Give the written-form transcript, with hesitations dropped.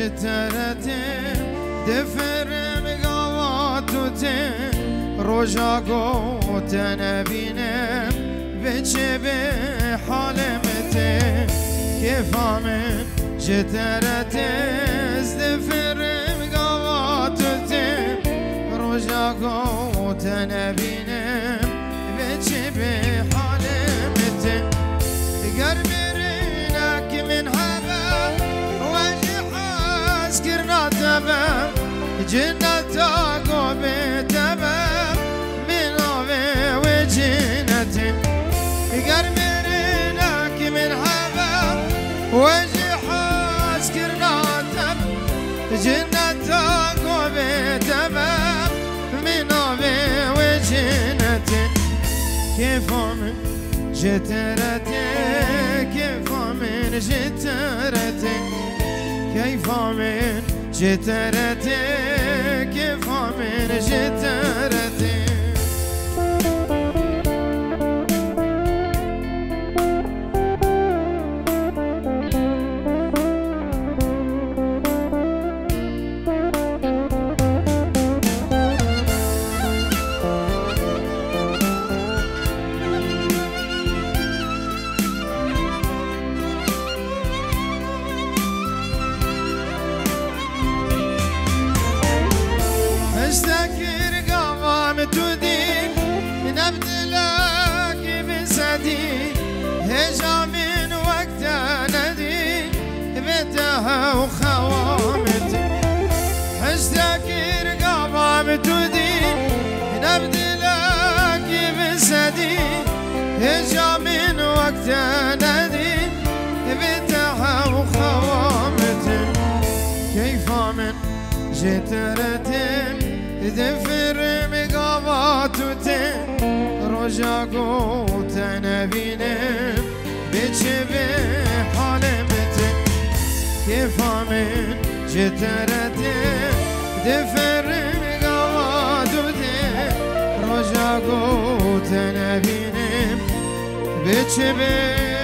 جترتم دفرم قواتوتم روژا گوتن بینم بچه به حالمتم کفامن جترتم دفرم قواتوتم روژا گوتن بینم بچه به حالمتم قربرناك من هبا وجه حاسكرنا تبا جنتك وبتبا من أبي وجنتي قربرناك من هبا وجه حاسكرنا تبا جنتك وبتبا من أبي وجنتي كيف من جترتي كيف من جترتي كيف من جترتي كيف من جترتي استكر قوام تدين نبدلك بسدي هجا من وقت ندي بتها وخوامت استكر قوام تدين نبدلك بسدي هجا من وقت ندي بتها وخوامت كيف من جترتم دفر مقاباتوتم روژا گوتن بینم بچه به حالمتم کفامن جترتم دفر مقاباتوتم روژا گوتن بینم بچه به